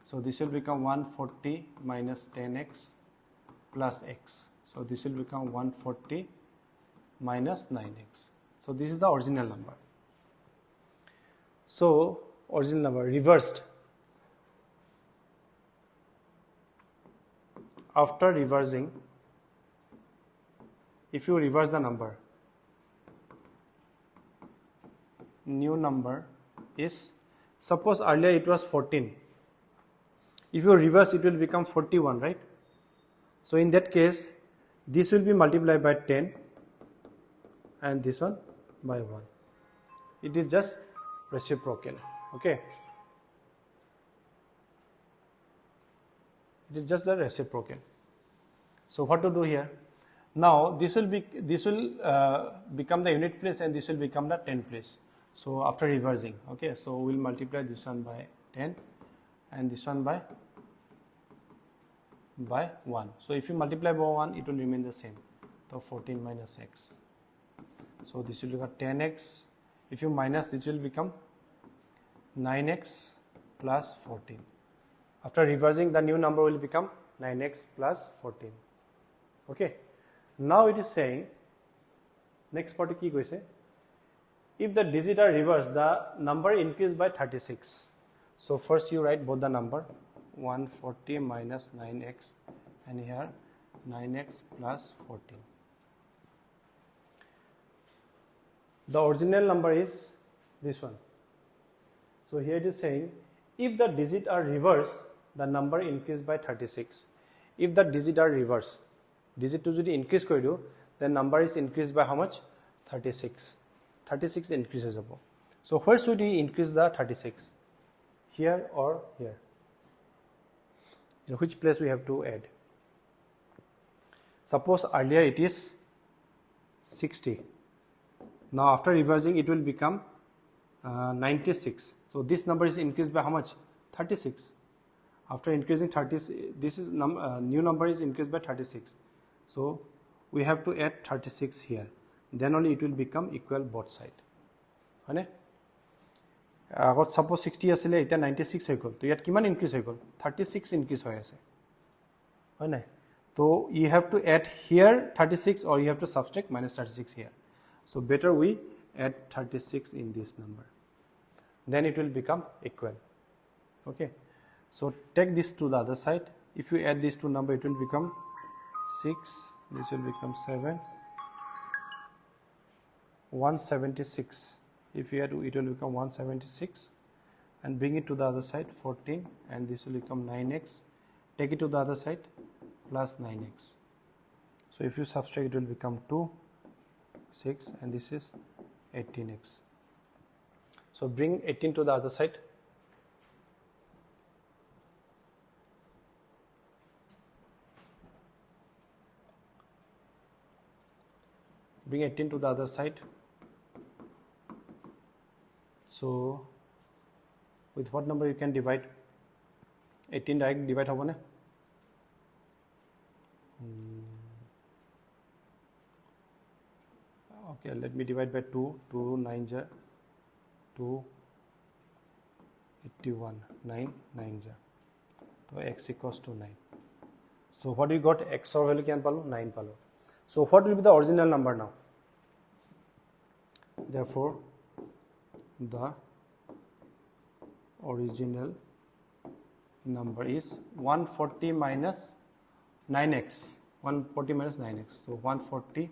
So this will become 140 minus 10x plus x. So this will become 140 minus 9x. So this is the original number. So original number reversed. After reversing, if you reverse the number, new number is, suppose earlier it was 14. If you reverse, it will become 41, right? So in that case, this will be multiplied by 10 and this one by 1. It is just reciprocal, okay? It is just the reciprocal. So what to do here? Now this will become the unit place and this will become the 10 place. So after reversing, okay, so we'll multiply this one by 10 and this one by 1. So if you multiply by 1, it will remain the same. So 14 minus x. So this will become 10x. If you minus, this will become 9x plus 14. After reversing, the new number will become 9x plus 14. Okay. Now it is saying, next part ki koise, if the digits are reversed, the number increased by 36. So first you write both the number, 140 minus 9x and here 9x plus 14. The original number is this one. So here it is saying, if the digits are reversed, the number increased by 36. If the digits are reversed, digit to jodi increase kori diu, the number is increased by how much? 36. 36 increases above. So where should we increase the 36? Here or here? In which place we have to add? Suppose earlier it is 60. Now after reversing, it will become 96. So this number is increased by how much? 36. After increasing 30, this is new number is increased by 36. So we have to add 36 here. Then only it will become equal both side. Right? Suppose 60 asile, it 96 hoy gol. So yet kiman increase hoy gol? 36 increase hoy ase. Right? So you have to add here 36 or you have to subtract minus 36 here. So better we add 36 in this number. Then it will become equal. Okay. So take this to the other side. If you add these two numbers, it will become 6. This will become 7. 176. If you add, it will become 176. And bring it to the other side, 14. And this will become 9x. Take it to the other side, plus 9x. So if you subtract, it will become 2, 6. And this is 18x. So bring 18 to the other side. Bring 18 to the other side. So with what number you can divide? 18 direct divide hobo na? Okay, let me divide by 2. 2 9 ja 2 81 9 9 ja. So x equals to 9. So what we got? X or value can palu 9 palu. So what will be the original number now? Therefore, the original number is 140 minus 9x. 140 minus 9x. So 140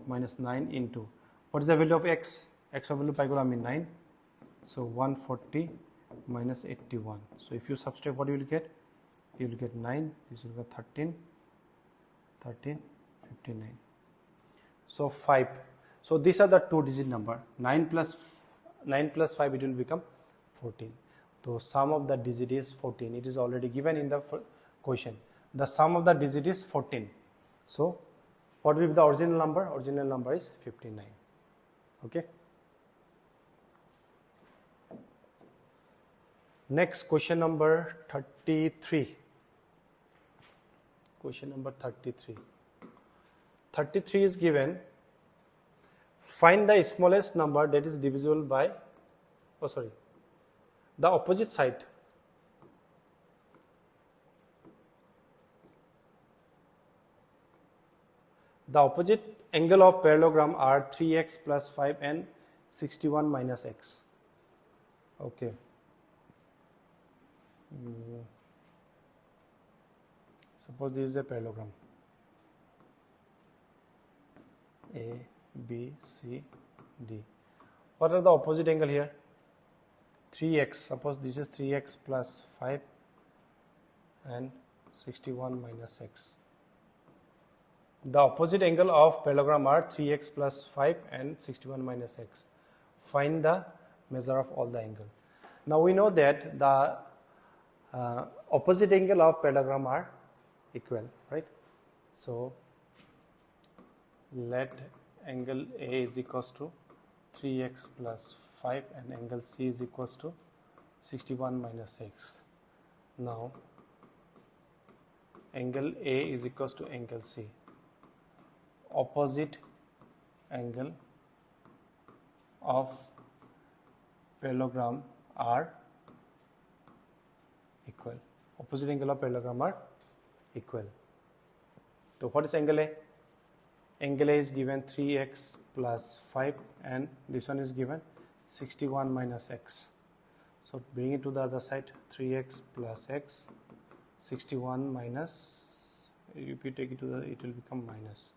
minus 9 into, what is the value of x? X of value pi I mean 9. So 140 minus 81. So if you subtract, what you will get? You will get 9. This will be 13, 59. So 5. So these are the 2-digit number. 9 plus 5, it will become 14. So sum of the digit is 14. It is already given in the question. The sum of the digit is 14. So what will be the original number? Original number is 59. Okay. Next, question number 33. Question number 33. 33 is given. Find the smallest number that is divisible by, the opposite side. The opposite angle of parallelogram are 3x plus 5 and 61 minus x. Okay. Suppose this is a parallelogram. A, B, C, D. What are the opposite angle here? 3x. Suppose this is 3x plus 5 and 61 minus x. The opposite angle of parallelogram are 3x plus 5 and 61 minus x. Find the measure of all the angle. Now we know that the opposite angle of parallelogram are equal, right? So let angle A is equals to 3x plus 5 and angle C is equals to 61 minus x. Now angle A is equals to angle C. Opposite angle of parallelogram are equal. Opposite angle of parallelogram are equal. So what is angle A? Angle A is given 3x plus 5 and this one is given 61 minus x. So bring it to the other side. 3x plus x, 61 minus, if you take it to the, it will become minus.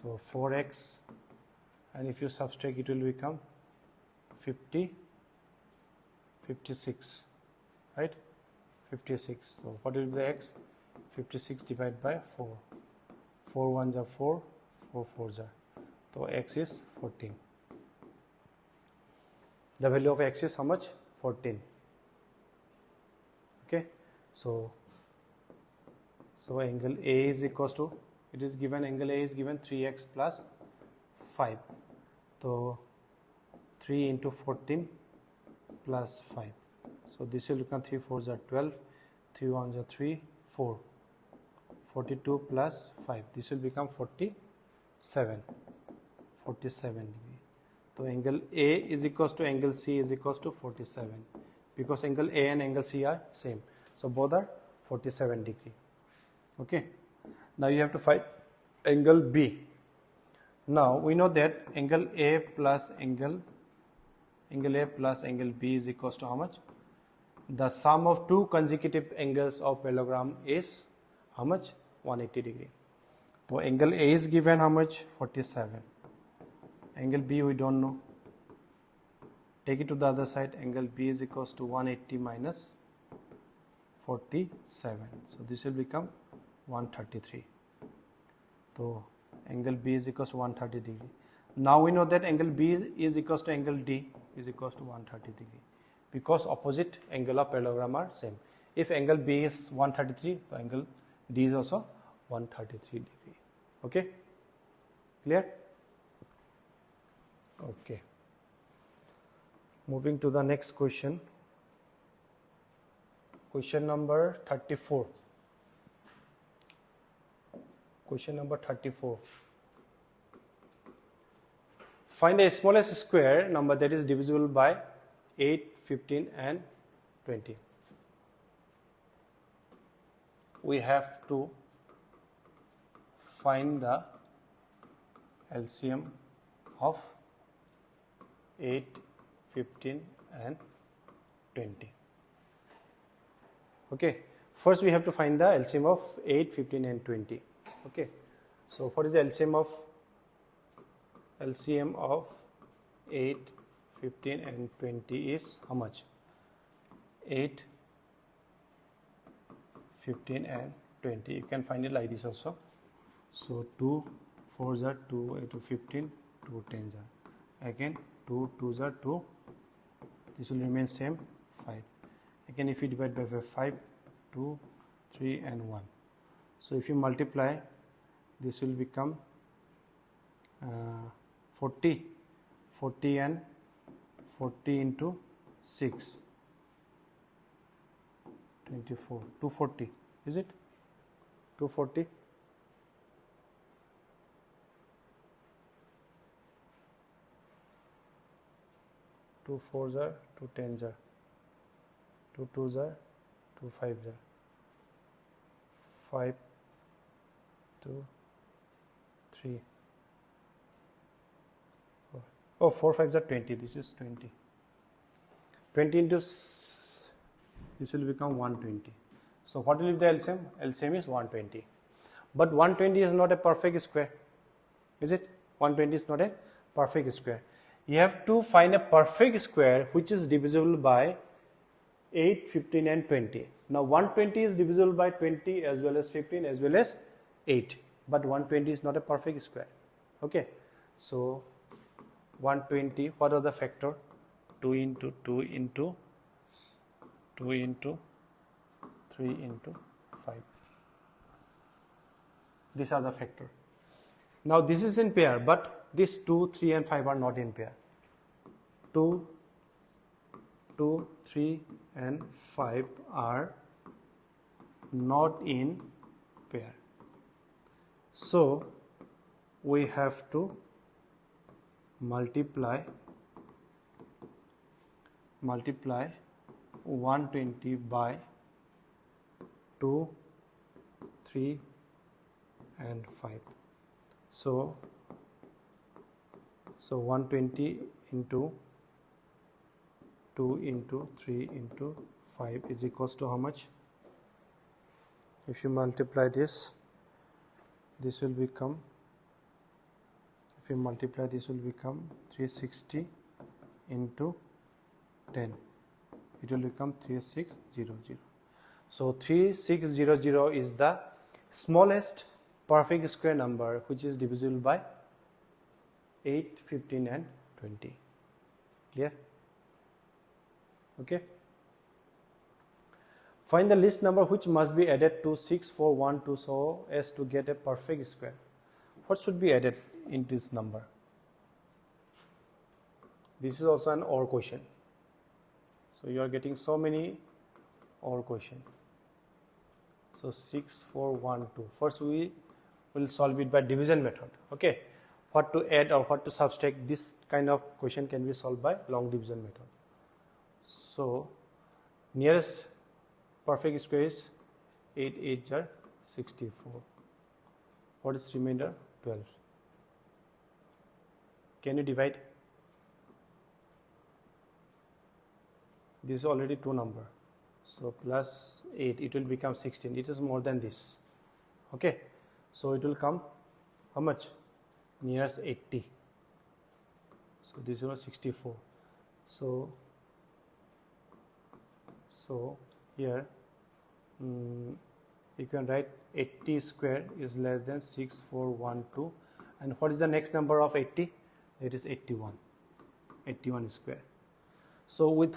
So 4x, and if you subtract, it will become 56, right? 56. So what will be the x? 56 divided by 4. 4 ones are 4, 4 fours are. So x is 14. The value of x is how much? 14. Okay. So angle A is equals to, it is given, angle A is given 3x plus 5. So 3 into 14 plus 5. So this will become 3 fours are 12, 3 ones are 3, 4. 42 plus 5. This will become 47. 47 degree. So angle A is equals to angle C is equals to 47. Because angle A and angle C are same. So both are 47 degree. Okay. Now you have to find angle B. Now we know that angle A plus angle B is equals to how much? The sum of two consecutive angles of parallelogram is how much? 180 degree. So angle A is given how much? 47. Angle B we don't know. Take it to the other side. Angle B is equals to 180 minus 47. So this will become 133. So angle B is equals to 130 degree. Now we know that angle B is equals to angle D is equals to 130 degree. Because opposite angle of parallelogram are same. If angle B is 133, so angle D is also 133 degree. Okay? Clear? Okay. Moving to the next question. Question number 34. Question number 34. Find the smallest square number that is divisible by 8, 15 and 20. we have to find the LCM of 8, 15 and 20. Okay, first we have to find the LCM of 8, 15 and 20. Okay, so what is the LCM of 8, 15 and 20 is how much? 8, 15 and 20. You can find it like this also. So 2 4s are 2, 8 to 15, 2 10s are again 2 2s are 2. This will remain same 5. Again, if you divide by 5, 2, 3 and 1. So if you multiply, this will become 40 and 40 into 6, 24, 240, is it? 240. Two 4s are, 2 10s are, 2 2s are, 2 5s are, 5, 2, 3, 4. Oh, 4 5s are 20. This is 20. 20 into this will become 120. So what will be the LCM? LCM is 120. But 120 is not a perfect square, is it? 120 is not a perfect square. You have to find a perfect square which is divisible by 8, 15 and 20. Now 120 is divisible by 20 as well as 15 as well as 8. But 120 is not a perfect square. Okay. So 120, what are the factor? 2 into 2 into 2 into 3 into 5. These are the factor. Now this is in pair, but these 2, 3 and 5 are not in pair. 2, 3 and 5 are not in pair. So we have to multiply 120 by 2, 3 and 5. So 120 into 2 into 3 into 5 is equals to how much? If you multiply this will become, if you multiply this will become 360 into 10. It will become 3600. So 3600 is the smallest perfect square number which is divisible by 8, 15 and 20. Clear? Okay. Find the least number which must be added to 6412 so as to get a perfect square. What should be added in this number? This is also an OR question. So you are getting so many OR question. So 6412. First we will solve it by division method. Okay. What to add or what to subtract, this kind of question can be solved by long division method. So nearest perfect square is 8 8 are 64. What is remainder? 12. Can you divide? This is already 2 number. So plus 8, it will become 16. It is more than this. Okay. So it will come how much? Nearest 80. So this was 64. So here you can write 80 square is less than 6412. And what is the next number of 80? It is 81. 81 square. So with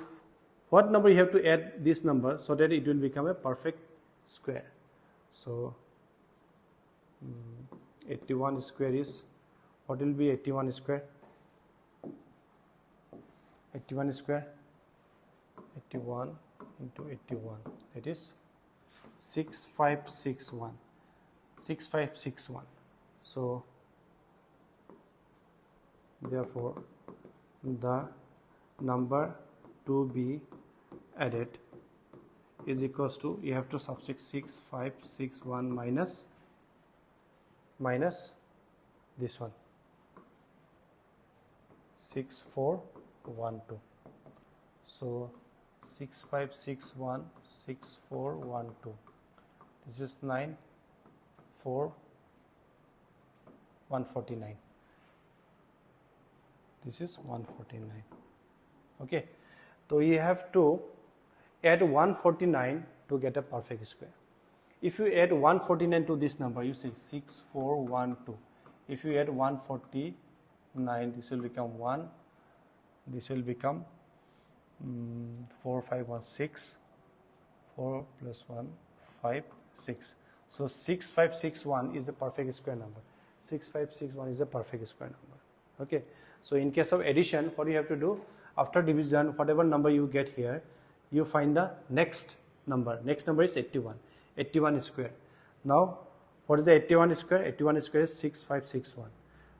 what number you have to add this number so that it will become a perfect square? So 81 square is, what will be 81 square? 81 square, 81 into 81, that is 6561. 6561. So therefore the number to be added is equals to, you have to subtract 6, 5, 6, 1 minus this one, 6, 4, 1, 2. So 6, 5, 6, 1, 6, 4, 1, 2. This is 9, 4, 149. This is 149. Okay. So you have to add 149 to get a perfect square. If you add 149 to this number, you see 6, 4, 1, 2. If you add 149, this will become 1. This will become 4, 5, 1, 6. 4 plus 1, 5, 6. So 6, 5, 6, 1 is a perfect square number. 6, 5, 6, 1 is a perfect square number. Okay. So in case of addition, what you have to do, after division, whatever number you get here, you find the next number. Next number is 81. 81 square. Now, what is the 81 square? 81 square is 6561.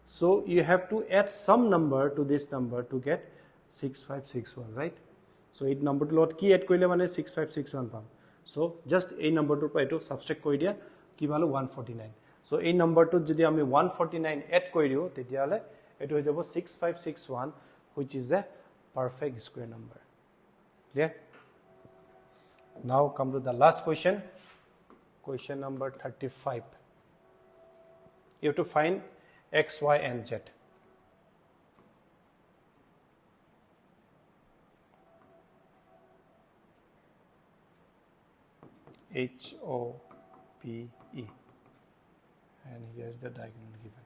So you have to add some number to this number to get 6561, right? So এই number to lot কি add কৰিলে মানে 6561 পাম. So just এই number to pi to subtract কৰি দিয়া কি পালো 149. So এই number to যদি আমি 149 add কৰি দিও তেতিয়ালে এটো হৈ যাব 6561, which is a perfect square number. Clear? Now come to the last question. Question number 35. You have to find x, y, and z. H, O, P, E. And here is the diagonal given.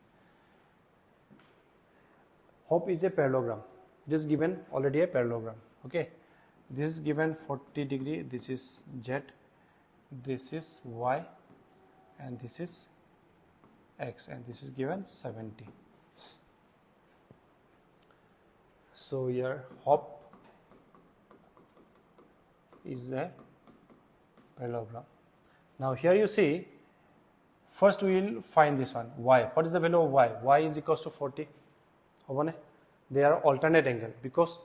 Hope is a parallelogram. It is given already a parallelogram. Okay. This is given 40 degree. This is z. This is y. And this is x. And this is given 70. So here hop is a parallelogram. Now here you see, first we will find this one, y. What is the value of y? Y is equals to 40. They are alternate angle because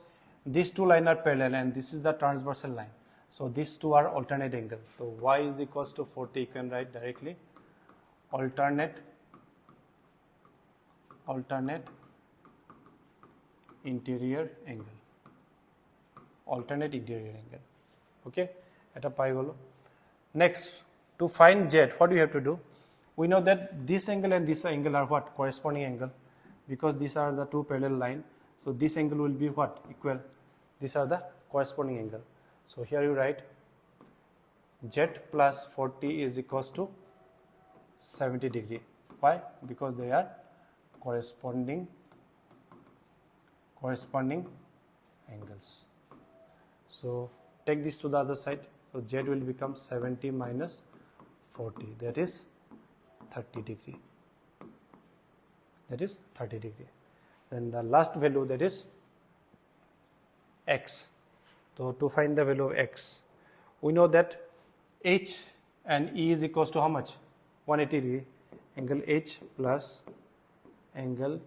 these two lines are parallel and this is the transversal line. So these two are alternate angle. So y is equals to 40. You can write directly alternate interior angle. Alternate interior angle. Okay. Eta pai golo. Next, to find z, what do you have to do? We know that this angle and this angle are what? Corresponding angle. Because these are the two parallel lines. So this angle will be what? Equal. These are the corresponding angle. So here you write z plus 40 is equals to 70 degree. Why? Because they are corresponding angles. So take this to the other side. So z will become 70 minus 40. That is 30 degree. That is 30 degree. Then the last value, that is x. So to find the value of x, we know that h and e is equals to how much? 180 degree. Angle h plus angle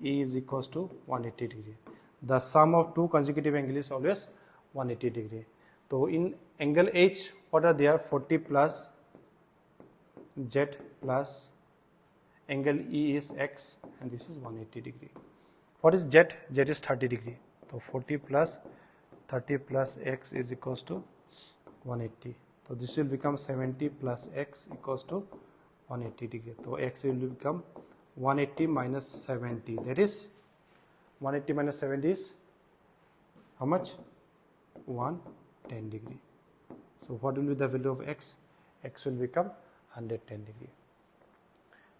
e is equals to 180 degree. The sum of two consecutive angles is always 180 degree. So in angle h, what are there? 40 plus z plus angle e is x, and this is 180 degree. What is z? Z is 30 degree. So 40 plus 30 plus x is equals to 180. So this will become 70 plus x equals to 180 degree. So x will become 180 minus 70. That is 180 minus 70 is how much? 110 degree. So what will be the value of x? X will become 110 degree.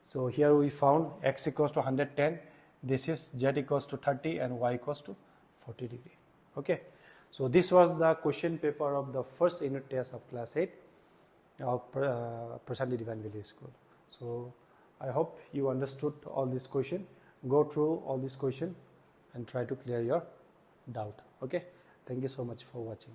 So here we found x equals to 110. This is z equals to 30 and y equals to 40 degree. Okay. So this was the question paper of the first unit test of class 8 of Prasanthi Divine Valley School. So I hope you understood all this question. Go through all this question and try to clear your doubt. Okay. Thank you so much for watching.